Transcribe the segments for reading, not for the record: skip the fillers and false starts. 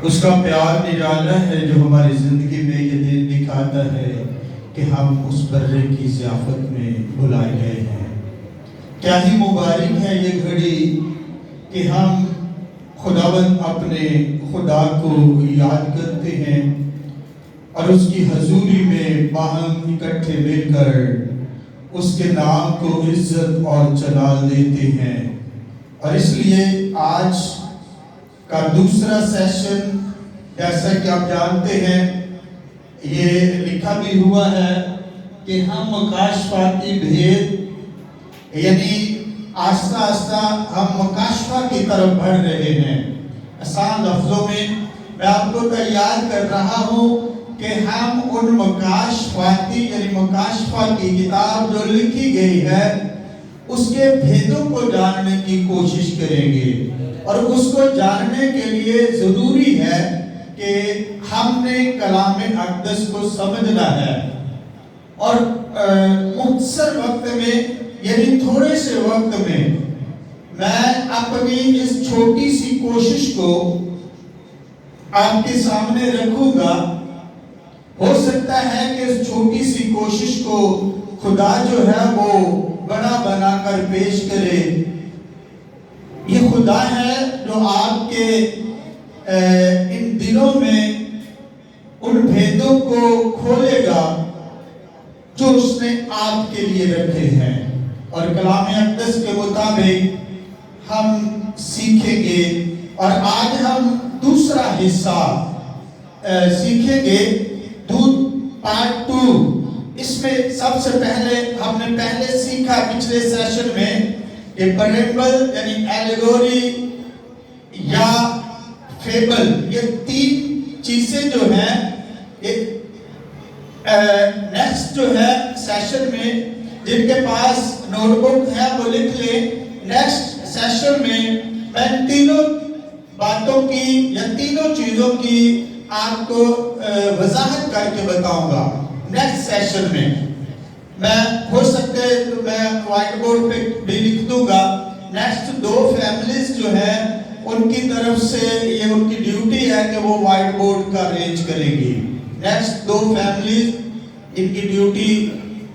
اس کا پیار نرالا ہے جو ہماری زندگی میں یہ دن دکھاتا ہے کہ ہم اس برے کی ضیافت میں بلائے گئے ہیں۔ کیا ہی مبارک ہے یہ گھڑی کہ ہم خداوند اپنے خدا کو یاد کرتے ہیں اور اس کی حضوری میں باہم اکٹھے مل کر اس کے نام کو عزت اور جلال دیتے ہیں۔ اور اس لیے آج کا دوسرا سیشن جیسا کہ آپ جانتے ہیں یہ لکھا بھی ہوا ہے کہ ہم مکاشفاتی بھید یعنی آہستہ آہستہ ہم مکاشفہ کی طرف بڑھ رہے ہیں۔ آسان لفظوں میں میں آپ کو تیار کر رہا ہوں کہ ہم ان مکاشفاتی یعنی مکاشفہ کی کتاب جو لکھی گئی ہے اس کے بھیدوں کو جاننے کی کوشش کریں گے، اور اس کو جاننے کے لیے ضروری ہے کہ ہم نے کلام اقدس کو سمجھنا ہے، اور مختصر وقت میں یعنی تھوڑے سے وقت میں اپنی اس چھوٹی سی کوشش کو آپ کے سامنے رکھوں گا۔ ہو سکتا ہے کہ اس چھوٹی سی کوشش کو خدا جو ہے وہ بڑا بنا کر پیش کرے۔ یہ خدا ہے جو آپ کے ان دلوں میں ان بھیدوں کو کھولے گا جو اس نے آپ کے لیے رکھے ہیں، اور کلام اقدس کے مطابق ہم سیکھیں گے۔ اور آج ہم دوسرا حصہ سیکھیں گے، پارٹ 2۔ اس میں سب سے پہلے ہم نے پہلے سیکھا پچھلے سیشن میں کہ پیرابل یعنی ایلیگوری یا فیبل، یہ تین چیزیں جو ہیں نیکسٹ جو ہے سیشن میں جن کے پاس نوٹ بک ہے وہ لکھ لیں۔ نیکسٹ سیشن میں تینوں باتوں کی یا تینوں چیزوں کی آپ کو وضاحت کر کے بتاؤں گا۔ نیکسٹ سیشن میں ہو سکتے تو میں وائٹ بورڈ پہ بھی لکھ دوں گا۔ نیکسٹ 2 فیملیز جو ہیں ان کی طرف سے یہ ان کی ڈیوٹی ہے کہ وہ وائٹ بورڈ کا ارینج کریں گی۔ نیکسٹ 2 فیملیز ان کی ڈیوٹی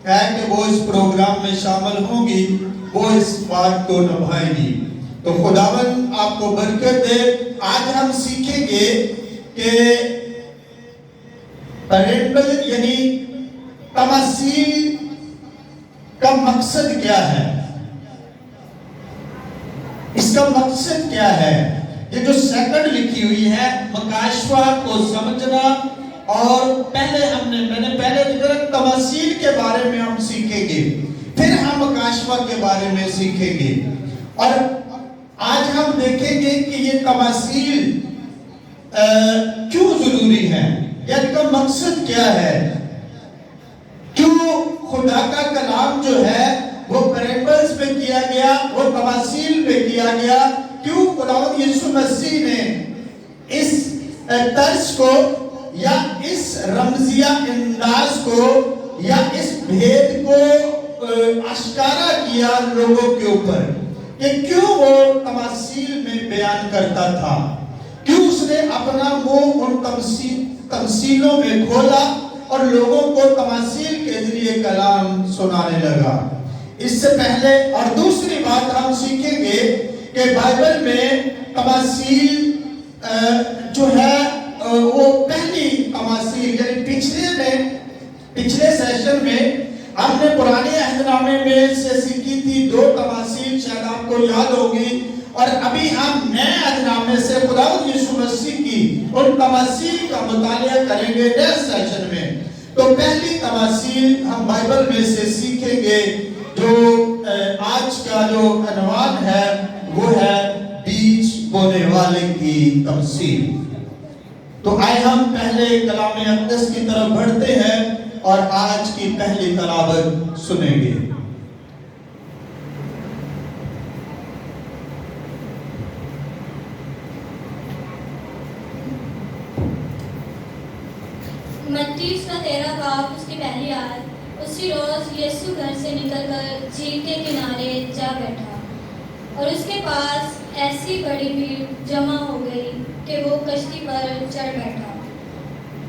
ہے کہ وہ اس پروگرام میں شامل ہوں گی، وہ اس بات کو نبھائیں گی۔ تو خداوند آپ کو برکت دے۔ آج ہم سیکھیں گے کہ پیرابل یعنی تمثیل کا مقصد کیا ہے، اس کا مقصد کیا ہے۔ یہ جو سیکنڈ لکھی ہوئی ہے مکاشفہ کو سمجھنا، اور میں نے پہلے ذکر تمثیل کے بارے میں ہم سیکھیں گے، پھر ہم مکاشفہ کے بارے میں سیکھیں گے، اور آج ہم دیکھیں گے کہ یہ تمثیل کیوں ضروری ہے، یا ان کا مقصد کیا ہے، کیوں خدا کا کلام جو ہے وہ پیرابلز پہ کیا گیا، وہ تمثیل پہ کیا گیا، کیوں خداوند یسوع مسیح نے اس طرز کو یا اس رمزیہ انداز کو یا اس بھید کو اشکارا کیا لوگوں کے اوپر، کہ کیوں وہ تمثیل میں بیان کرتا تھا، کیوں اس نے اپنا منہ ان تمثیلوں میں کھولا اور لوگوں کو تمثیل کے ذریعے کلام سنانے لگا۔ اس سے پہلے اور دوسری بات ہم سیکھیں گے کہ بائبل میں تمثیل جو ہے وہ پہلی تمثیل یعنی پچھلے سیشن میں ہم نے پرانے عہد نامے میں سے سیکھی تھی 2 تمثیل، شاید آپ کو یاد ہوگی، اور ابھی ہم نئے عہد نامے سے خداوند یسوع مسیح کی ان تمثیل کا مطالعہ کریں گے نیکسٹ سیشن میں۔ تو پہلی تمثیل ہم بائبل میں سے سیکھیں گے، جو آج کا جو عنوان ہے وہ ہے بیج بونے والے کی تمثیل۔ تو آئے ہم پہلے کلام اقدس کی طرف بڑھتے ہیں اور آج کی پہلی تلاوت سنیں گے۔ متی اس کا 13 باب اس کی پہلی آیت۔ اسی روز یسوع گھر سے نکل کر جھیل کے کنارے جا بیٹھا، اور اس کے پاس ایسی بڑی بھیڑ جمع ہو گئی کہ وہ کشتی پر چڑھ بیٹھا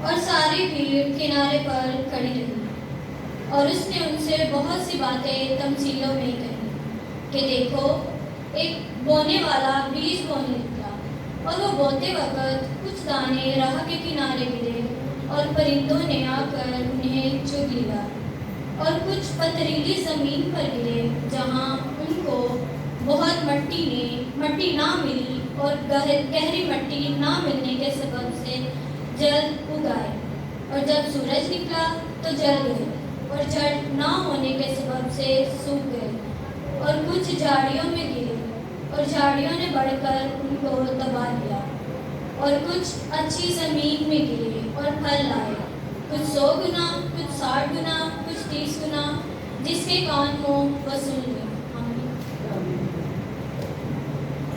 اور ساری بھیڑ کنارے پر کھڑی رہی، اور اس نے ان سے بہت سی باتیں تمثیلوں میں کہی کہ دیکھو، ایک بونے والا بیج بونے نکلا، اور وہ بوتے وقت کچھ دانے راہ کے کنارے گرے اور پرندوں نے آ کر انہیں چگ لیا، اور کچھ پتھریلی زمین پر گرے جہاں ان کو بہت مٹی نہ ملی، اور گہری مٹی نہ ملنے کے سبب سے جلد اگائے، اور جب سورج نکلا تو جل گئے، اور جڑ نہ ہونے کے سبب سے سوکھ گئے، اور کچھ جھاڑیوں میں گرے اور جھاڑیوں نے بڑھ کر ان کو دبا دیا، اور کچھ اچھی زمین میں گرے اور پھل لائے، کچھ 100 گنا، کچھ 60 گنا، کچھ 30 گنا، جس کے کان ہو وہ سن لے۔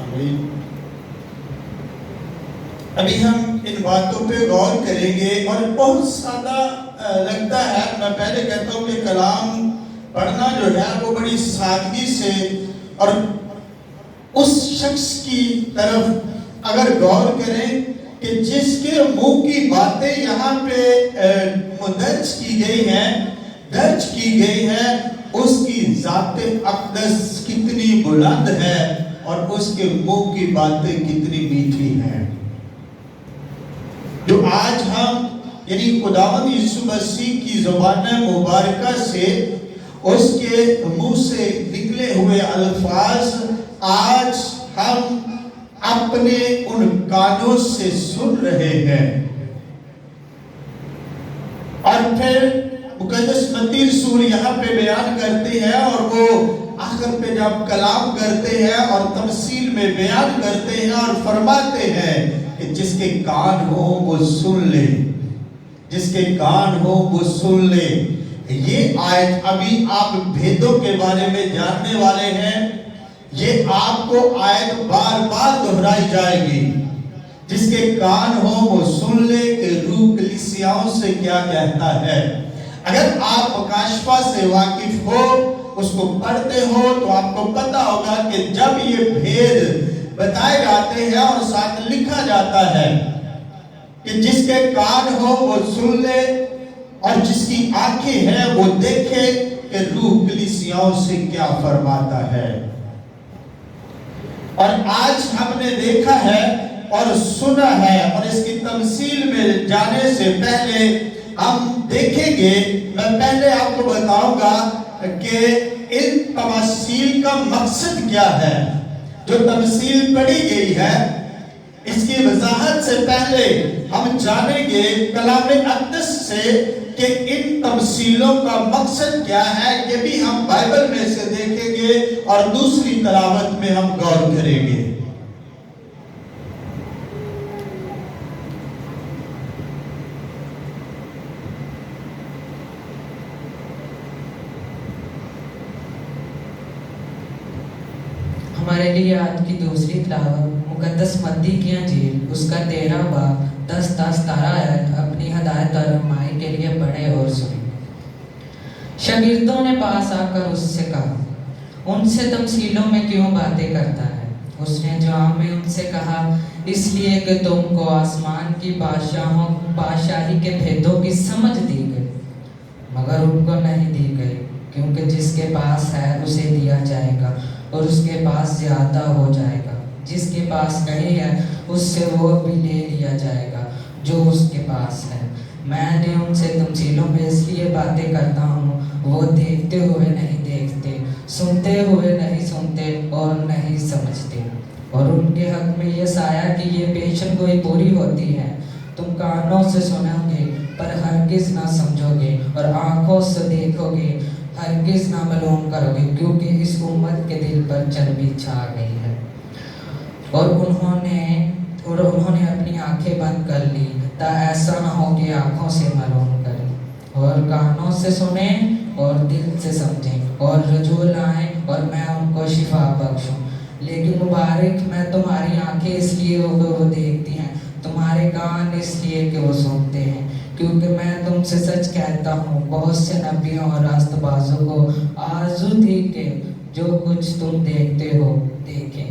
آمین۔ ابھی ہم ان باتوں پہ غور کریں گے، اور بہت سادہ لگتا ہے، میں پہلے کہتا ہوں کہ کلام پڑھنا جو ہے وہ بڑی سادگی سے، اور اس شخص کی طرف اگر غور کریں کہ جس کے منہ کی باتیں یہاں پہ درج کی گئی ہیں، اس کی ذات اقدس کتنی بلند ہے اور اس کے منہ کی باتیں کتنی میٹھی ہیں۔ جو آج ہم یعنی خداوند یسوع مسیح کی زبان مبارکہ سے، اس کے منہ سے نکلے ہوئے الفاظ آج ہم اپنے ان کانوں سے سن رہے ہیں، اور پھر مقدس متی رسول یہاں پہ بیان کرتے ہیں، اور وہ آخر پہ جب کلام کرتے ہیں اور تمثیل میں بیان کرتے ہیں اور فرماتے ہیں کہ جس کے کان ہو وہ سن لے، جس کے کان ہو وہ سن لے۔ یہ آیت ابھی آپ بھیدوں کے بارے میں جاننے والے ہیں، یہ آپ کو آیت بار بار دہرائی جائے گی۔ جس کے کان ہو وہ سن لے کہ روح کلیسیاؤں سے کیا کہتا ہے۔ اگر آپ مکاشفہ سے واقف ہو، اس کو پڑھتے ہو، تو آپ کو پتا ہوگا کہ جب یہ بھید بتائے جاتے ہیں اور ساتھ لکھا جاتا ہے کہ جس کے کان ہو وہ سن لے اور جس کی آنکھیں ہیں وہ دیکھے کہ روح کلیسیاؤں سے کیا فرماتا ہے۔ اور آج ہم نے دیکھا ہے اور سنا ہے، اور اس کی تمثیل میں جانے سے پہلے ہم دیکھیں گے، میں پہلے آپ کو بتاؤں گا کہ ان تمثیل کا مقصد کیا ہے۔ جو تمثیل پڑھی گئی ہے، اس کی وضاحت سے پہلے ہم جانیں گے کلام اقدس سے کہ ان تمثیلوں کا مقصد کیا ہے۔ یہ بھی ہم بائبل میں سے دیکھیں گے اور دوسری تلاوت میں ہم غور کریں گے۔ ہمارے لیے آج کی دوسری تلاوت مقدس متی کی انجیل اس کا 13 باب 10-13 آیت اپنی ہدایت اور رہنمائی کے لیے پڑھے اور سنیں۔ شاگردوں نے پاس آ کر اس سے کہا، ان سے تمثیلوں میں کیوں باتیں کرتا ہے؟ اس نے جواب میں ان سے کہا، اس لیے کہ تم کو آسمان کی بادشاہی کے بھیدوں کی سمجھ دی گئی، مگر ان کو نہیں دی گئی، کیونکہ جس کے پاس ہے اسے دیا جائے گا اور اس کے پاس زیادہ ہو جائے گا، جس کے پاس کڑی ہے اس سے وہ بھی لے لیا جائے گا جو اس کے پاس ہے۔ میں نے ان سے تمثیلوں میں اس لیے باتیں کرتا ہوں، وہ دیکھتے ہوئے نہیں دیکھتے، سنتے ہوئے نہیں سنتے اور نہیں سمجھتے۔ اور ان کے حق میں یہ سایہ کہ یہ پیشن گوئی پوری ہوتی ہے، تم کانوں سے سنو گے پر ہرگز نہ سمجھو گے، اور آنکھوں سے دیکھو گے ہرگز نہ معلوم کرو گے، کیونکہ اس امت کے دل پر چربی چھا گئی ہے۔ اور انہوں نے اپنی آنکھیں بند کر لی تاکہ ایسا نہ ہو کہ آنکھوں سے معلوم کریں اور کانوں سے سنیں اور دل سے سمجھیں اور رجوع لائیں اور میں ان کو شفا بخشوں۔ لیکن مبارک میں تمہاری آنکھیں اس لیے وہ دیکھتی ہیں، تمہارے کان اس لیے کہ وہ سنتے ہیں، کیونکہ میں تم سے سچ کہتا ہوں بہت سے نبیوں اور راست بازوں کو آرزو تھی کہ جو کچھ تم دیکھتے ہو دیکھیں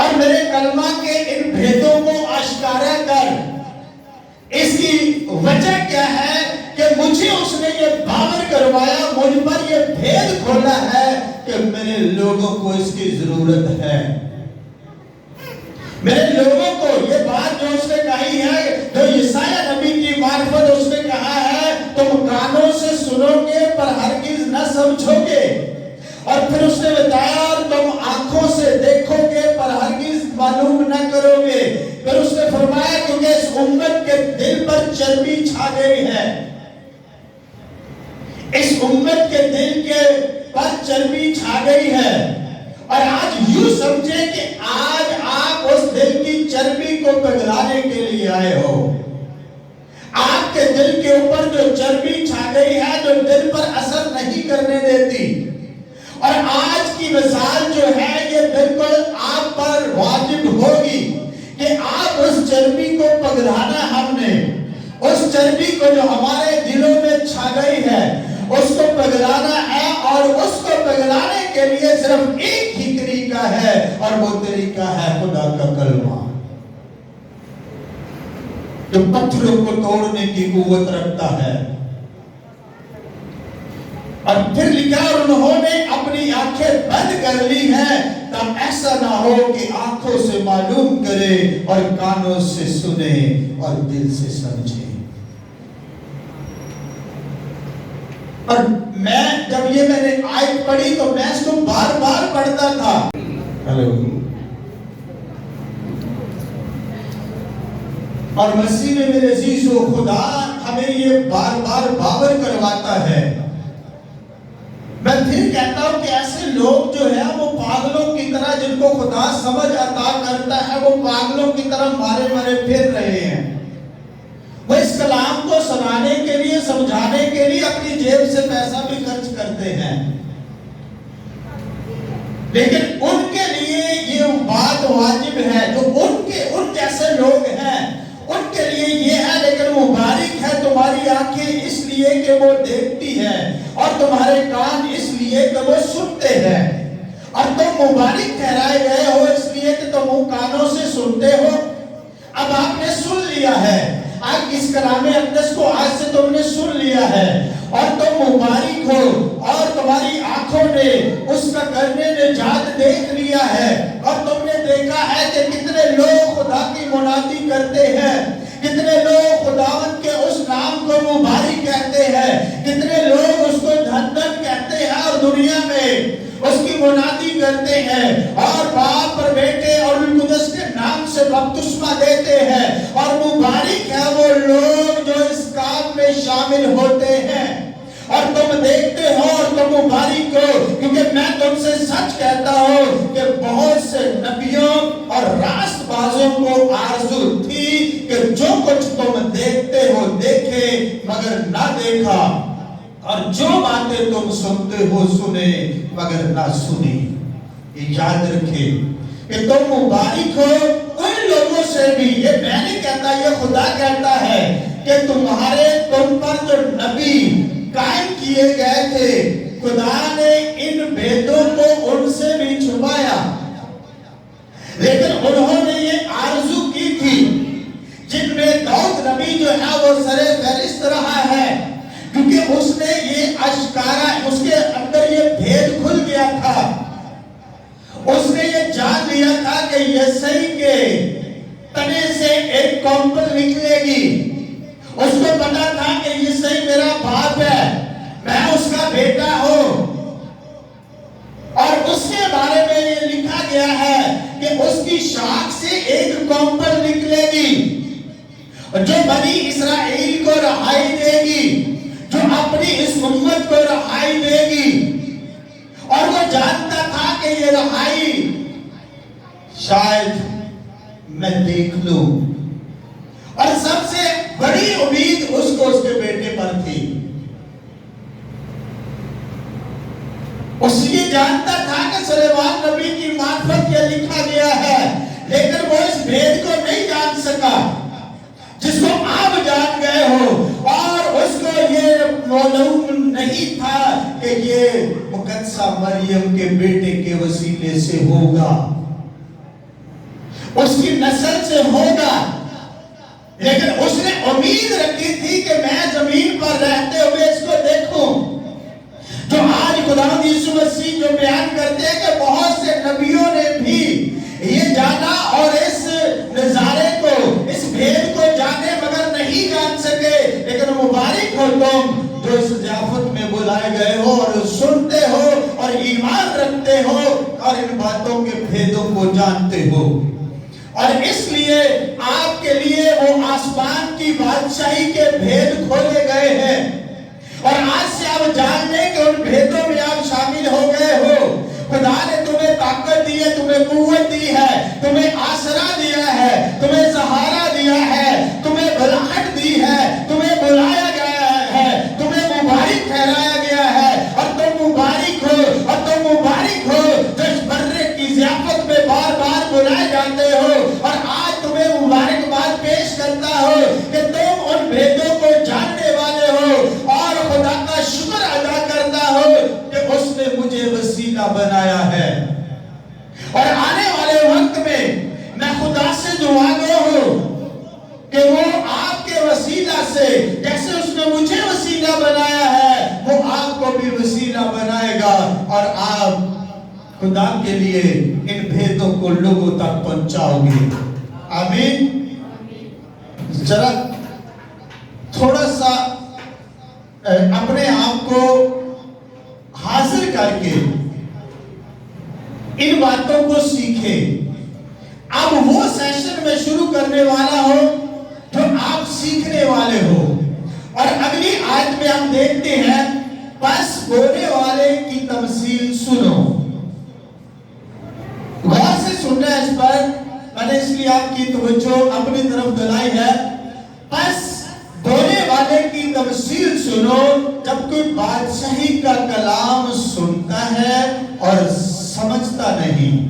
اور میرے کلمہ کے ان بھیدوں کو آشکارا کر۔ اس کی وجہ کیا ہے کہ مجھے اس نے یہ باور کروایا، مجھ پر یہ بھید کھولا ہے کہ میرے لوگوں کو اس کی ضرورت ہے۔ میرے لوگوں کو یہ بات جو اس نے کہی ہے، جو یسایہ نبی کی معرفت اس نے کہا ہے، تم کانوں سے سنو گے پر ہرگز نہ سمجھو گے، اور پھر اس نے بتایا اور تم آنکھوں سے دیکھو گے پر ہرگز معلوم نہ کرو گے۔ پھر اس نے فرمایا کیونکہ اس امت کے دل پر چربی چھا گئی ہے، اس امت کے دل کے پر چربی چھا گئی ہے، اور آج یوں سمجھے کہ آج آپ اس دل کی چربی کو پگھلانے کے لیے آئے ہو۔ آپ کے دل کے اوپر جو چربی چھا گئی ہے، جو دل پر اثر نہیں کرنے دیتی، اور آج کی مثال جو ہے یہ بالکل آپ پر واجب ہوگی کہ آپ اس چربی کو پگھلانا، ہم نے اس چربی کو جو ہمارے دلوں میں چھا گئی ہے اس کو پگھلانا ہے، اور اس کو پگھلانے کے لیے صرف ایک ہی طریقہ ہے، اور وہ طریقہ ہے خدا کا کلمہ، جو پتھروں کو توڑنے کی قوت رکھتا ہے۔ اور پھر لکھا اور انہوں نے اپنی آنکھیں بند کر لی ہیں تب ایسا نہ ہو کہ آنکھوں سے معلوم کرے اور کانوں سے سنے اور دل سے سمجھے۔ اور جب یہ میں نے آیت پڑھی تو میں اس کو بار بار پڑھتا تھا۔ ہیلو، اور مسیح میں میرے عزیزو، خدا ہمیں یہ بار بار باور کرواتا ہے۔ میں پھر کہتا ہوں کہ ایسے لوگ جو ہیں وہ پاگلوں کی طرح، جن کو خدا سمجھ عطا کرتا ہے، وہ پاگلوں کی طرح مارے مارے پھر رہے ہیں۔ وہ اس کلام کو سنانے کے لیے، سمجھانے کے لیے اپنی جیب سے پیسہ بھی خرچ کرتے ہیں، لیکن ان کے لیے یہ بات واجب ہے، جو ان جیسے لوگ ہیں ان کے لیے یہ ہے۔ لیکن مبارک ہے تمہاری آنکھیں اس لیے کہ وہ دیکھتی ہے، اور تمہارے کان اس لیے کہ وہ سنتے ہیں، اور تم مبارک ٹھہرائے گئے ہو اس لیے کہ تم کانوں سے سنتے ہو۔ اب آپ نے سن لیا ہے، آج اس کلام اقدس کو آج سے تم نے سن لیا ہے، اور تم مبارک ہو، اور تمہاری آنکھوں نے اس کا کرنے نجات دیکھ لیا ہے، اور تم نے دیکھا ہے کہ کتنے لوگ خدا کی منادی کرتے ہیں، کتنے لوگ خداوند کے اس نام کو مبارک کہتے ہیں، کتنے لوگ اس کو دھن دھن کہتے ہیں، اور دنیا میں اس کی منادی کرتے ہیں، اور باپ اور بیٹے اور روح القدس کے نام سے بپتسمہ دیتے ہیں، اور مبارک ہے وہ لوگ جو اس کام میں شامل ہوتے ہیں۔ اور تم دیکھتے ہو اور تم مبارک ہو، کیونکہ میں تم سے سچ کہتا ہوں کہ بہت سے نبیوں اور راست بازوں کو آرزو تھی کہ جو کچھ تم دیکھتے ہو دیکھے مگر نہ دیکھا، اور جو باتیں تم سنتے ہو سنے مگر نہ سنی۔ یاد رکھے کہ تم مبارک ہو ان لوگوں سے بھی، یہ میں نہیں کہتا، یہ خدا کہتا ہے کہ تم پر جو نبی قائم کیے گئے تھے، خدا نے ان بھیدوں کو ان سے بھی چھپایا، لیکن انہوں نے یہ آرزو کی تھی، جن میں داؤد نبی جو ہے وہ سر فہرست رہا ہے، کیونکہ اس نے یہ اشکارا، اس کے اندر یہ بھید کھل گیا تھا، اس نے یہ جان لیا تھا کہ یسوع کے تنے سے ایک کونپل نکلے گی، اس کو پتا تھا کہ یسوع میرا باپ ہے، میں اس کا بیٹا ہوں، اور اس کے بارے میں یہ لکھا گیا ہے کہ اس کی شاخ سے ایک کونپل نکلے گی جو بنی اسرائیل کو رہائی دے گی، جو اپنی اس امت کو رہائی دے گی، اور وہ جانتا تھا کہ یہ رہائی شاید میں دیکھ لوں، اور سب سے بڑی امید اس کو اس کے بیٹے پر تھی۔ اس لیے جانتا تھا کہ سلیمان نبی کی معرفت یہ لکھا گیا ہے، لیکن وہ اس بھید کو نہیں جان سکا جس کو آپ جان گئے ہو، اور اس کو یہ معلوم نہیں تھا کہ یہ مقدسہ مریم کے بیٹے کے وسیلے سے ہوگا۔ اس کی نسل سے ہوگا، لیکن اس نے امید رکھی تھی کہ میں زمین پر رہتے ہوئے اس کو دیکھوں۔ جو آج خداوند یسوع مسیح جو بیان کرتے ہیں کہ بہت سے نبیوں نے بھی یہ جانا اور اس نظارے کو، اس بھید کو جانے مگر نہیں جان سکے، لیکن مبارک ہو تم جو اس ضیافت میں بلائے گئے ہو اور سنتے ہو اور ایمان رکھتے ہو اور ان باتوں کے بھیدوں کو جانتے ہو۔ اور اس لیے آپ کے لیے وہ آسمان کی بادشاہی کے بھید کھولے گئے ہیں، اور آج سے آپ جان لیں کہ ان بھیدوں میں آپ شامل ہو گئے ہو۔ خدا نے تمہیں طاقت دی ہے، تمہیں قوت دی ہے، تمہیں آسرا دیا ہے، تمہیں سہارا دیا ہے، تمہیں بلاہٹ دی ہے، تمہیں بلایا گیا ہے، تمہیں مبارک ٹھہرایا گیا ہے، اور تم مبارک ہو، اور تم مبارک ہو جو اس برے کی ضیافت میں بار بار بلائے جاتے ہو، اور آج تمہیں مبارکباد پیش کرتا ہو کہ تم ان بھیدوں کو جاننے والے ہو، اور خدا کا شکر ادا کرتا ہو کہ اس نے مجھے وسیلہ بنایا ہے۔ اور آنے والے وقت میں میں خدا سے دعا گو ہوں کہ وہ آپ کے وسیلہ سے، جیسے اس نے مجھے وسیلہ بنایا ہے، وہ آپ کو بھی وسیلہ بنائے گا، اور آپ خدا کے لیے ان بھیدوں کو لوگوں تک پہنچاؤ گے۔ آمین۔ ذرا تھوڑا سا اپنے آپ کو حاضر کر کے ان باتوں کو سیکھیں۔ اب وہ سیشن میں شروع کرنے والا ہو جو آپ سیکھنے والے ہو، اور اگلی آیت میں ہم دیکھتے ہیں، پس بولنے والے کی تمثیل سنو۔ غور سے سننا ہے اس پر، میں نے اس لیے آپ کی توجہ اپنی طرف دلائی ہے۔ پس بولنے والے کی تمثیل سنو، جب کوئی بادشاہی کا کلام سنتا ہے اور سمجھتا نہیں۔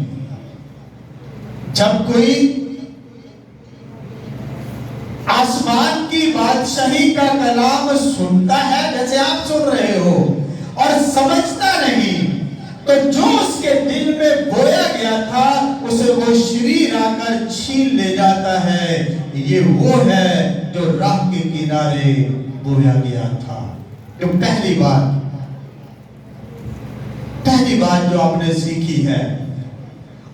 جب کوئی آسمان کی بادشاہی کا کلام سنتا ہے، جیسے آپ سن رہے ہو، اور سمجھتا نہیں، تو جو اس کے دل میں بویا گیا تھا اسے وہ شریر آ کر چھین لے جاتا ہے۔ یہ وہ ہے جو راہ کے کنارے بویا گیا تھا۔ جو پہلی بات جو آپ نے سیکھی ہے،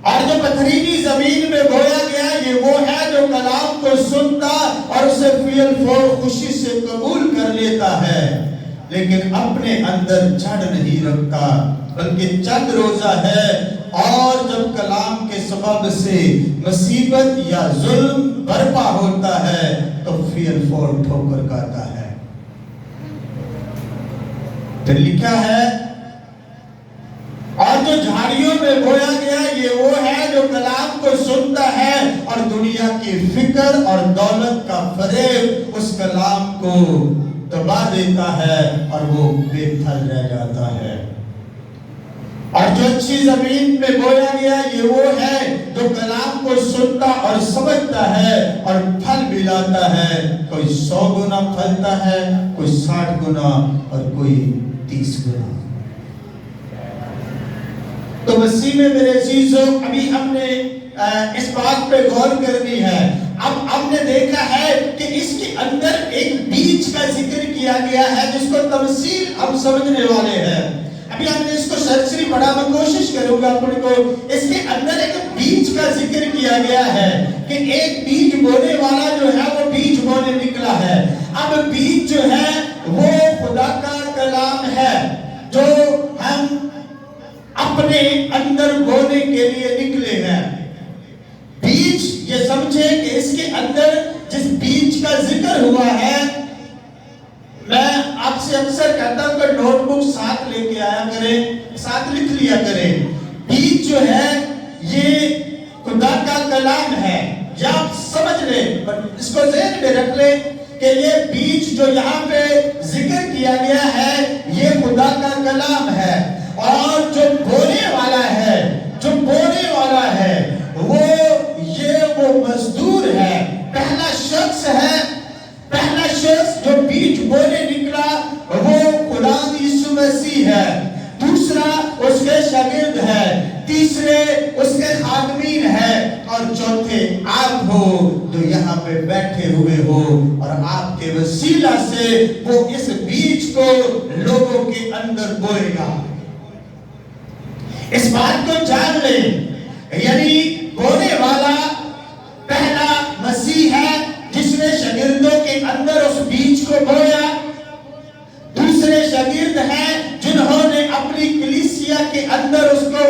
اور جو پتھریلی زمین میں بویا گیا، یہ وہ ہے جو کلام کو سنتا اور اسے فعل فور خوشی سے قبول کر لیتا ہے، لیکن اپنے اندر جڑ نہیں رکھتا، بلکہ چند روزہ ہے، اور جب کلام کے سبب سے مصیبت یا ظلم برپا ہوتا ہے تو فعل فور ٹھوکر کھاتا ہے۔ پھر لکھا ہے، اور جو جھاڑیوں میں بویا گیا، یہ وہ ہے جو کلام کو سنتا ہے اور دنیا کی فکر اور دولت کا فریب اس کلام کو دبا دیتا ہے اور وہ بے پھل رہ جاتا ہے۔ اور جو اچھی زمین میں بویا گیا، یہ وہ ہے جو کلام کو سنتا اور سمجھتا ہے اور پھل بھی لاتا ہے، کوئی 100 گنا پھلتا ہے، کوئی 60 گنا اور کوئی 30 گنا۔ تو مسیح میں میرے عزیزوں، ابھی ہم نے اس بات پہ غور کرنی ہے۔ اب ہم نے دیکھا ہے کہ اس کے اندر ایک بیج کا ذکر کیا گیا ہے جس کو تمثیل ہم سمجھنے والے ہیں۔ ابھی ہم نے اس کو سرسری پڑھا، میں کوشش کروں گا اپنے کو۔ اس کے اندر ایک بیج کا ذکر کیا گیا ہے کہ ایک بیج بونے والا جو ہے وہ بیج بونے نکلا ہے۔ اب بیج جو ہے وہ خدا کا کلام ہے جو ہم اپنے اندر بونے کے لیے نکلے ہیں۔ بیج یہ سمجھے کہ اس کے اندر جس بیج کا ذکر ہوا ہے، میں آپ سے اکثر کہتا ہوں کہ نوٹ بک ساتھ لے کے آیا کریں، ساتھ لکھ لیا کریں۔ بیج جو ہے یہ خدا کا کلام ہے، یا آپ سمجھ لیں، اس کو ذہن میں رکھ لیں کہ یہ بیج جو یہاں پہ ذکر کیا گیا ہے یہ خدا کا کلام ہے، اور جو بونے والا ہے وہ مزدور ہے۔ پہلا شخص جو بیج بونے نکلا وہ خدا یسوع مسیح ہے، دوسرا اس کے شاگرد ہے، تیسرے اس کے خادمین ہے، اور چوتھے کلام کے وسیلہ سے وہ اس بیج کو لوگوں کے اندر بوئے گا۔ اس بات کو جان لیں، یعنی بونے والا پہلا مسیح ہے جس نے شاگردوں کے اندر اس بیج کو بویا۔ دوسرے شاگرد ہیں جنہوں نے اپنی کلیسیا کے اندر اس کو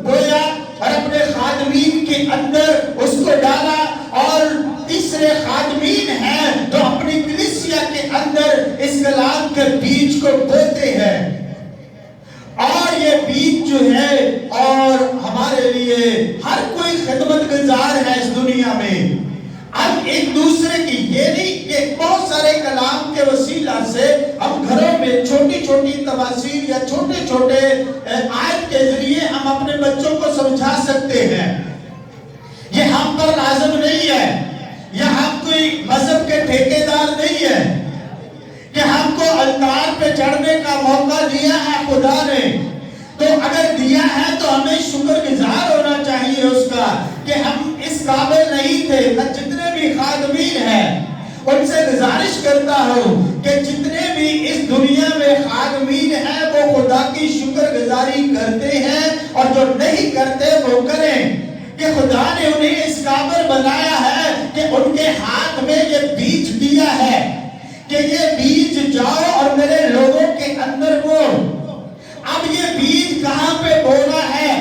بویا اور اپنے خادمین کے اندر اس کو ڈالا، اور تیسرے خادمین ہیں جو اپنی کلیسیا کے اندر اس کلام کے بیج کو بوتے ہیں۔ اور یہ بیج جو ہے اور ہمارے لیے ہر کوئی خدمت گزار ہے اس دنیا میں۔ اب ایک دوسرے کی یہ نہیں کہ بہت سارے کلام کے وسیلہ سے ہم گھروں میں چھوٹی چھوٹی تفاسیر یا چھوٹے چھوٹے آیت کے ذریعے ہم اپنے بچوں کو سمجھا سکتے ہیں۔ یہ ہم پر لازم نہیں ہے، یا ہم کوئی مذہب کے ٹھیکیدار نہیں ہے کہ ہم کو الطار پہ چڑھنے کا موقع دیا ہے خدا نے، تو اگر دیا ہے تو ہمیں شکر گزار ہونا چاہیے اس کا کہ ہم اس قابل نہیں تھے۔ میں جتنے بھی خادمین ہیں ان سے گزارش کرتا ہوں کہ جتنے بھی اس دنیا میں خادمین ہیں وہ خدا کی شکر گزاری کرتے ہیں، اور جو نہیں کرتے وہ کریں، کہ خدا نے انہیں اس قابل بنایا ہے کہ ان کے ہاتھ میں یہ بیج دیا ہے کہ یہ بیج جاؤ اور میرے لوگوں کے اندر بو۔ اب یہ بیج کہاں پہ بونا ہے؟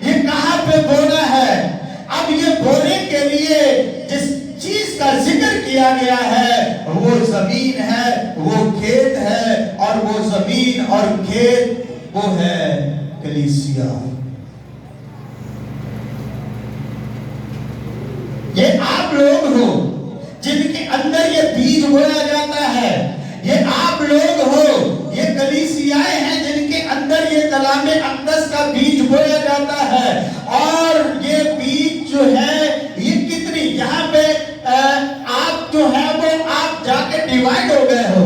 یہ کہاں پہ بونا ہے؟ اب یہ بونے کے لیے جس چیز کا ذکر کیا گیا ہے وہ زمین ہے، وہ کھیت ہے، اور وہ زمین اور کھیت وہ ہے کلیسیا۔ یہ آپ لوگ ہو جن کے اندر یہ بیج بویا جاتا ہے، یہ آپ لوگ ہو، یہ کلیسیائیں ہیں جن کے اندر یہ کلام اقدس کا بیج بویا جاتا ہے۔ اور یہ بیج جو ہے یہ کتنی یہاں پہ آپ جو ہے وہ آپ جا کے ڈیوائیڈ ہو گئے ہو۔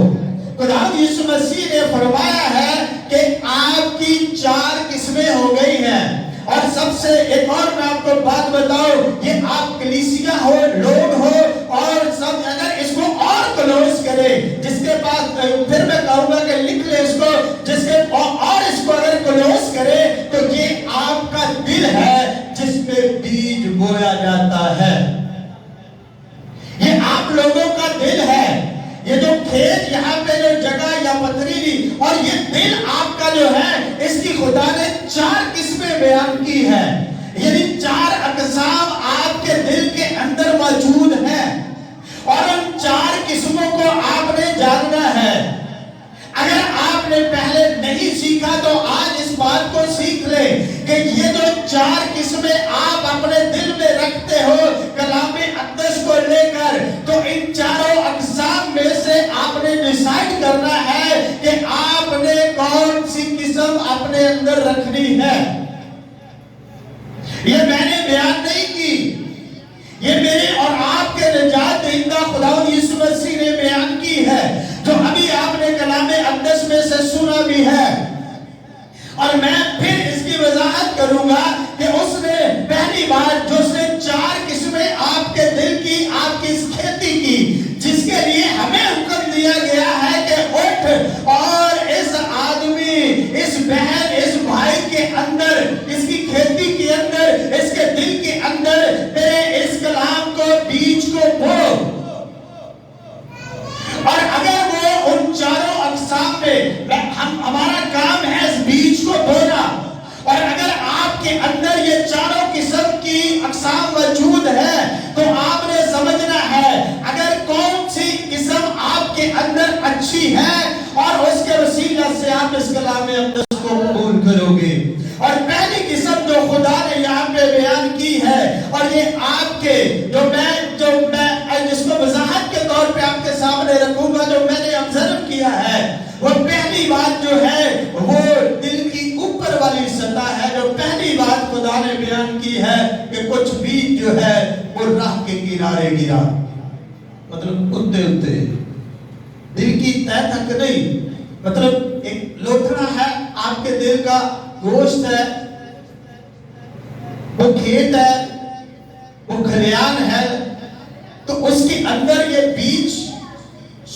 خدا یسوع مسیح نے فرمایا ہے کہ آپ کی 4 قسمیں ہو گئی ہیں، اور سب سے ایک اور میں آپ کو بات بتاؤں، یہ آپ کلیسیا ہو، لوگ ہو، اور سب اگر اس کو اور کلوز کرے، جس کے پاس پھر میں کہوں گا کہ لکھ لے اس کو، جس کے اور اس کو اگر کلوز کرے تو یہ آپ کا دل ہے جس پہ بیج بویا جاتا ہے۔ یہ آپ لوگوں کا دل ہے، یہ جو کھیت یہاں پہ جو جگہ یا پتھریلی، اور یہ دل آپ کا جو ہے اس کی خدا نے 4 قسمیں بیان کی ہے، یعنی 4 اقسام آپ کے دل کے اندر موجود ہیں، اور ان 4 قسموں کو آپ نے جاننا ہے۔ اگر آپ نے پہلے نہیں سیکھا تو آج اس بات کو سیکھ لیں کہ یہ جو 4 قسمیں آپ اپنے دل میں رکھتے ہو کلام اقدس کو لے کر، تو ان 4 اقسام میں سے آپ نے ڈیسائیڈ کرنا ہے کہ آپ نے کون سی قسم اپنے اندر رکھنی ہے۔ یہ میں نے بیان نہیں کی، یہ میرے اور آپ کے نجات دہندہ خداوند یسوع مسیح نے بیان کی ہے، جو ابھی آپ نے کلام اقدس میں سے سنا بھی ہے۔ اور میں پھر اس کی وضاحت کروں گا کہ اس نے پہلی بات جو اس نے 4 قسمیں آپ کے دل کی، آپ کی اس کھیتی کی، جس کے لیے ہمیں حکم دیا گیا ہے کہ اٹھ اور اس آدمی، اس بہن، اس بھائی کے اندر، اس کی کھیتی کے اندر، اس کے دل کے اندر میرے اس کلام کو، بیج کو بو۔ اور اگر وہ ان 4 اقسام میں ہمارا کام ہے اس بیج کو بونا، اور اگر آپ کے اندر یہ 4 قسم کی اقسام موجود ہے تو آپ نے سمجھنا ہے اگر کون سی قسم آپ کے اندر اچھی ہے، اور اس کے وسیلہ سے آپ اس کلام اقدس کو قبول کرو گے۔ اور پہلی قسم جو خدا نے یہاں پہ بیان کی ہے، اور یہ آپ کے جو میں جس کو وضاحت کے طور پہ آپ کے سامنے رکھوں گا، جو میں نے آبزرو کیا ہے، وہ پہلی بات جو ہے وہ دل کی اوپر والی سطح ہے۔ جو پہلی بات خدا نے بیان کی ہے کہ کچھ بیج جو ہے وہ راہ کے کنارے گرا، مطلب اتے دل کی تہ تک نہیں، مطلب ایک لوتھڑا ہے آپ کے دل کا، گوشت ہے، وہ کھیت ہے، وہ کھلیان ہے، تو اس کے اندر یہ بیج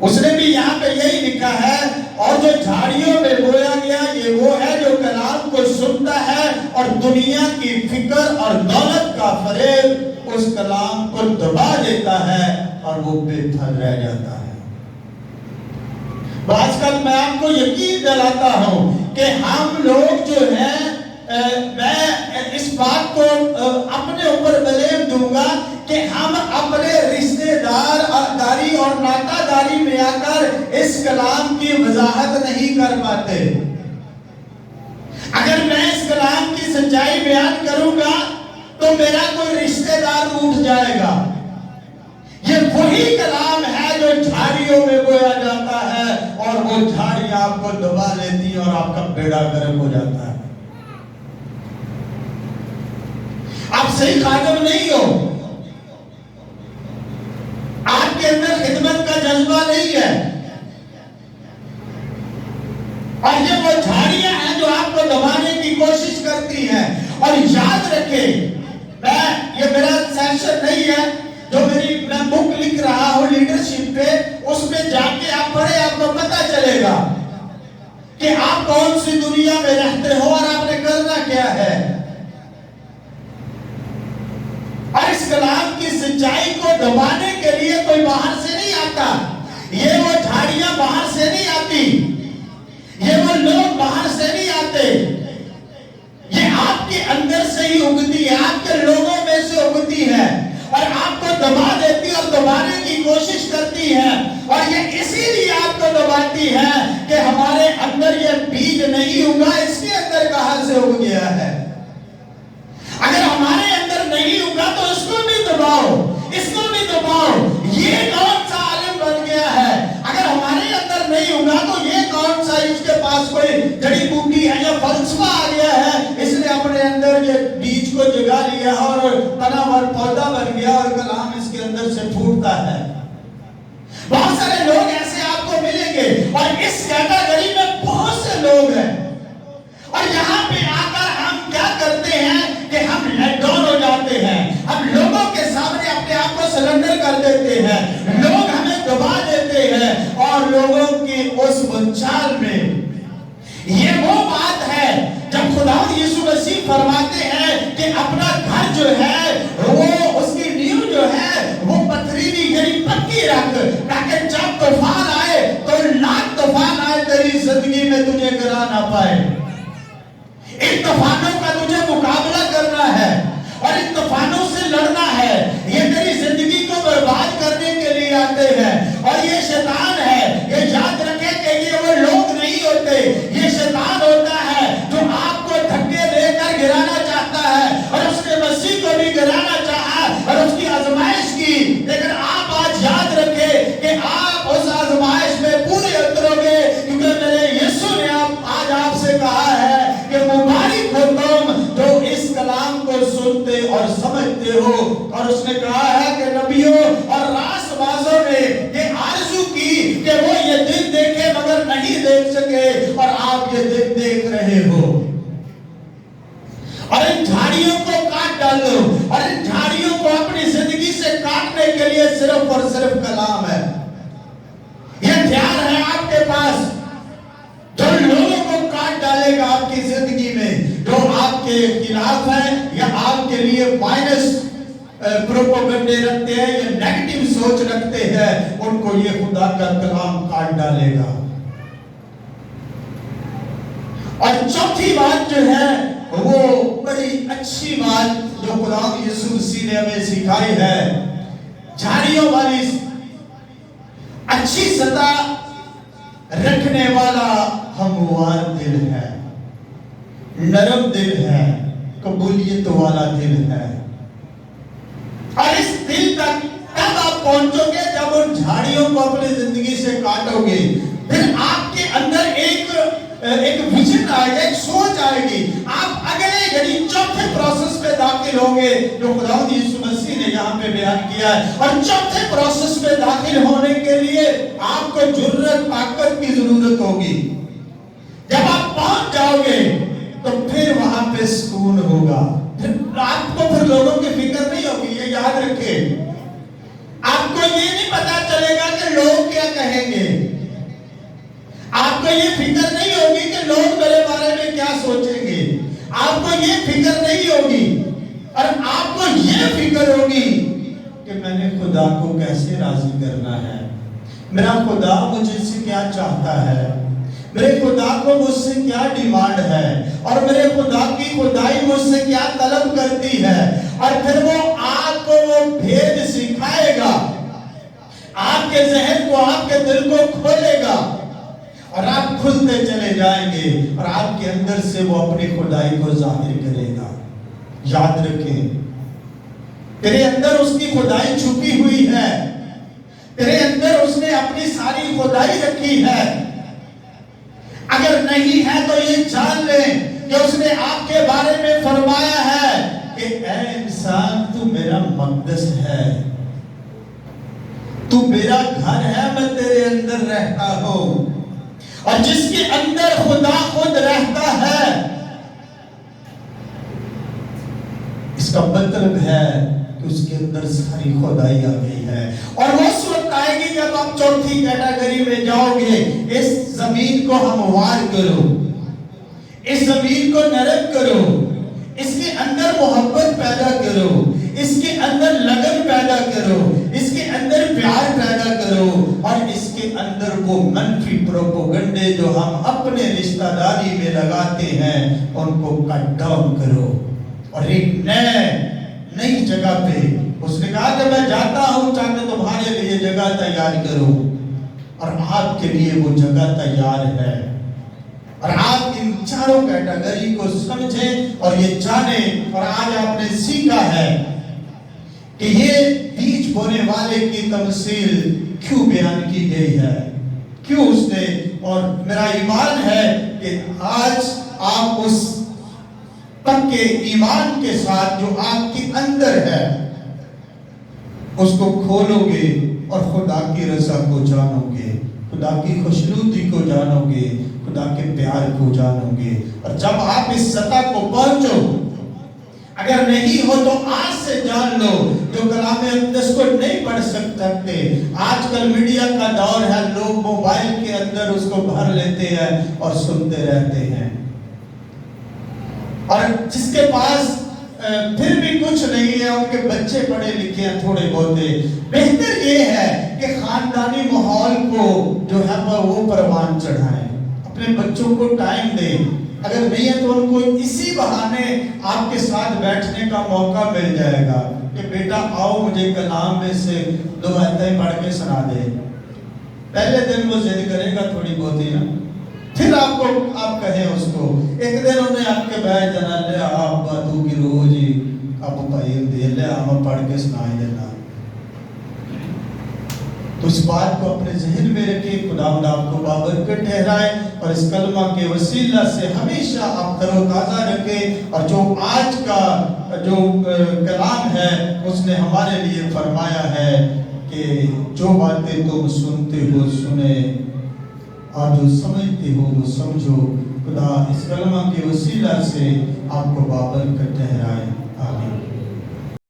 اس نے بھی یہاں پہ یہی لکھا ہے، اور جو جھاڑیوں میں بویا گیا یہ وہ ہے جو کلام کو سنتا ہے اور دنیا کی فکر اور دولت کا فریب اس کلام کو دبا دیتا ہے اور وہ بے پھل رہ جاتا ہے۔ آج کل میں آپ کو یقین دلاتا ہوں کہ ہم لوگ جو ہیں، میں اس بات کو اپنے اوپر بلیم دوں گا کہ ہم اپنے رشتے داری اور ناطہ داری میں آ کر اس کلام کی وضاحت نہیں کر پاتے۔ اگر میں اس کلام کی سچائی بیان کروں گا تو میرا کوئی رشتے دار اٹھ جائے گا۔ یہ وہی کلام ہے جو جھاڑیوں میں بویا جاتا ہے اور وہ جھاڑی آپ کو دبا لیتی اور آپ کا بیڑا گرم ہو جاتا ہے۔ آپ صحیح خادم نہیں ہو، آپ کے اندر خدمت کا جذبہ نہیں ہے، اور یہ وہ جھاڑیاں ہیں جو آپ کو دبانے کی کوشش کرتی ہیں۔ اور یاد رکھیں، یہ میرا سیشن نہیں ہے جو میں بک لکھ رہا ہوں لیڈرشپ پہ، اس میں جا کے آپ پڑھیں، آپ کو پتہ چلے گا کہ آپ کون سی دنیا میں رہتے ہو اور آپ نے کرنا کیا ہے۔ اور اس کلام کی سچائی کو دبانے کے لیے کوئی باہر سے نہیں آتا، یہ وہ جھاڑیاں باہر سے نہیں آتی، یہ وہ لوگ باہر سے نہیں آتے، یہ آپ کے اندر سے ہی اگتی ہے، آپ کے لوگوں میں سے اگتی ہے اور آپ کو دبا دیتی اور دبانے کی کوشش کرتی ہے۔ اور یہ اسی لیے آپ کو دباتی ہے کہ ہمارے اندر یہ بیج نہیں اگا، اس کے اندر کہاں سے اگ گیا ہے۔ اگر ہمارے اندر نہیں اگا تو اس کو بھی دباؤ، اس کو بھی دباؤ۔ یہ کون سا عالم بن گیا ہے؟ اگر ہمارے اندر نہیں اگا تو یہ کون سا اس کے پاس کوئی جڑی بوٹی ہے یا فلسفہ آ گیا ہے، اس نے اپنے اندر یہ بیج کو جگا لیا اور تنا اور پودا بن گیا اور کلام اس کے اندر سے پھوٹتا ہے۔ بہت سارے لوگ ایسے آپ کو ملیں گے اور اس کیٹیگری میں بہت سے لوگ ہیں، اور یہاں پہ آ کر ہم کیا کرتے ہیں کہ ہم لیٹ ڈاؤن ہو جاتے ہیں، ہم لوگوں کے سامنے اپنے آپ کو سرنڈر کر دیتے ہیں، لوگ ہمیں دبا دیتے ہیں، اور لوگوں کی اس بنچال میں یہ وہ بات ہے جب خداوند یسوع مسیح فرماتے ہیں کہ اپنا گھر جو ہے وہ اس کی نیو جو ہے وہ پتھریلی یعنی پکی رکھ، تاکہ جب طوفان آئے تو لاکھ طوفان آئے تیری زندگی میں تجھے گرا نہ پائے۔ ان طوفانوں کا تجھے مقابلہ کرنا ہے اور ان طوفانوں سے لڑنا ہے۔ یہ تیری زندگی کو برباد کرنے کے لیے آتے ہیں، اور یہ شیطان ہے۔ یہ یاد رکھے کہ یہ وہ لوگ نہیں ہوتے، یہ شیطان ہوتا ہے جو آپ کو دھکے دے کر گرانا چاہتا ہے، اور اس نے مسیح کو بھی گرانا چاہا اور اس کی آزمائش کی، لیکن آپ آج یاد رکھیں کہ آپ اس آزمائش میں پورے اترو گے، کیونکہ میرے یسوع نے آج آپ سے کہا ہے کہ مبارک ہو تم جو اس کلام کو سنتے اور سمجھتے ہو۔ اور اس نے کہا ہے کہ نبیوں اور راست بازوں نے یہ آرزو کی کہ وہ یہ دن دیکھے مگر نہیں دیکھ سکے، اور آپ یہ دن دیکھ رہے ہو۔ اور ان جھاڑیوں کو کاٹ ڈالو، اور ان جھاڑیوں کو اپنی زندگی سے کاٹنے کے لیے صرف اور صرف کلام ہے۔ یہ ہتھیار ہے آپ کے پاس جو لوگوں کو کاٹ ڈالے گا آپ کی زندگی میں، جو آپ کے خلاف ہیں یا آپ کے لیے مائنس پروپیگنڈے رکھتے ہیں یا نیگیٹو سوچ رکھتے ہیں، ان کو یہ خدا کا کلام کاٹ ڈالے گا۔ اور چوتھی بات جو ہے وہ بڑی اچھی بات جو خدا یسوع مسیح نے ہمیں سکھائی ہے، جھاڑیوں والی اچھی سطح رکھنے والا ہموار دل ہے، نرم دل ہے، قبولیت والا دل ہے۔ اور اس دل تک تب آپ پہنچو گے جب ان جھاڑیوں کو اپنی زندگی سے کاٹو گے، پھر آپ کے اندر ایک ویژن آئے گا، ایک سوچ آئے گی، آپ اگلے یعنی چوتھے پروسیس میں داخل ہوں گے جو خداوند یسوع مسیح نے یہاں پہ بیان کیا ہے۔ اور چوتھے پروسیس میں داخل ہونے کے لیے آپ کو جرأت طاقت کی ضرورت ہوگی۔ جب آپ پہنچ جاؤ گے تو پھر وہاں پہ سکون ہوگا، آپ کو پھر لوگوں کی فکر نہیں ہوگی۔ یہ یاد رکھیں، آپ کو یہ نہیں پتا چلے گا کہ لوگ کیا کہیں گے. آپ کو یہ فکر نہیں ہوگی کہ لوگ میرے بارے میں کیا سوچیں گے. آپ کو یہ فکر نہیں ہوگی اور آپ کو یہ فکر ہوگی کہ میں نے خدا کو کیسے راضی کرنا ہے. میرا خدا مجھ سے کیا چاہتا ہے, میرے خدا کو مجھ سے کیا ڈیمانڈ ہے, اور میرے خدا کی خدائی مجھ سے کیا طلب کرتی ہے. اور پھر وہ آپ کو وہ بھید سکھائے گا, آپ کے ذہن کو, آپ کے دل کو کھولے گا, اور آپ کھلتے چلے جائیں گے, اور آپ کے اندر سے وہ اپنی خدائی کو ظاہر کرے گا. یاد رکھیں, تیرے اندر اس کی خدائی چھپی ہوئی ہے, تیرے اندر اس نے اپنی ساری خدائی رکھی ہے. اگر نہیں ہے تو یہ جان لیں کہ اس نے آپ کے بارے میں فرمایا ہے کہ اے انسان تو میرا مقدس ہے, تو میرا گھر ہے, میں تیرے اندر رہتا ہوں. اور جس کے اندر خدا خود رہتا ہے, اس کا مطلب ہے کہ اس کے اندر ساری خدائی آ گئی ہے. اور وہ صورت آئے گی جب آپ چوتھی کیٹیگری میں جاؤ گے, اس زمین کو ہموار کرو, اس زمین کو نرم کرو, اس کے اندر محبت پیدا کرو, اس کے اندر لگن پیدا کرو, اس کے اندر پیار پیدا کرو, اور اس کے اندر وہ منفی پروپیگنڈے جو ہم اپنے رشتہ داری میں لگاتے ہیں ان کو کٹ ڈاؤن کرو. اور ایک نئی جگہ پہ اس نے کہا کہ میں جاتا ہوں تاکہ تمہارے لیے جگہ تیار کروں, اور آپ کے لیے وہ جگہ تیار ہے. اور آپ ان چاروں کیٹیگری کو سمجھیں اور یہ جانیں. اور آج آپ نے سیکھا ہے کہ یہ بیج بونے والے کی تمثیل کیوں بیان کی گئی ہے, کیوں اس نے. اور میرا ایمان ہے کہ آج آپ اس پکے ایمان کے ساتھ جو آپ کے اندر ہے اس کو کھولو گے اور خدا کی رضا کو جانو گے, خدا کی خوشنودی کو جانو گے, خدا کے پیار کو جانو گے. اور جب آپ اس سطح کو پہنچو, اگر نہیں ہو تو آج سے جان لو, جو کلام مقدس کو نہیں پڑھ سکتے, آج کل میڈیا کا دور ہے, لوگ موبائل کے اندر اس کو بھر لیتے ہیں اور سنتے رہتے ہیں. اور جس کے پاس پھر بھی کچھ نہیں ہے, ان کے بچے پڑھے لکھے ہیں تھوڑے بہتے, بہتر یہ ہے کہ خاندانی ماحول کو جو ہے وہ پروان چڑھائیں, اپنے بچوں کو ٹائم دیں. اگر نہیں ہے تو ان کو اسی بہانے آپ کے ساتھ بیٹھنے کا موقع مل جائے گا کہ بیٹا آؤ مجھے کلام میں سے 2 آیتیں پڑھ کے سنا دے. پہلے دن وہ ضد کرے گا تھوڑی بہت ہی نا, پھر آپ کہیں اس کو. ایک دن انہیں آپ کے بھائی جنا لے آپ باتوں کی روز ہی آپ پائی دے لے آپ پڑھ کے سنائی دینا. تو اس بات کو اپنے ذہن میں رکھیں, خداوند آپ کو بابرکت ٹھہرائے, اور اس کلمہ کے وسیلہ سے ہمیشہ آپ تر و تازہ رکھیں. اور جو آج کا جو کلام ہے اس نے ہمارے لیے فرمایا ہے کہ جو باتیں تم سنتے ہو سنیں, اور جو سمجھتے ہو وہ سمجھو. خدا اس کلمہ کے وسیلہ سے آپ کو بابرکت ٹھہرائے. آمین.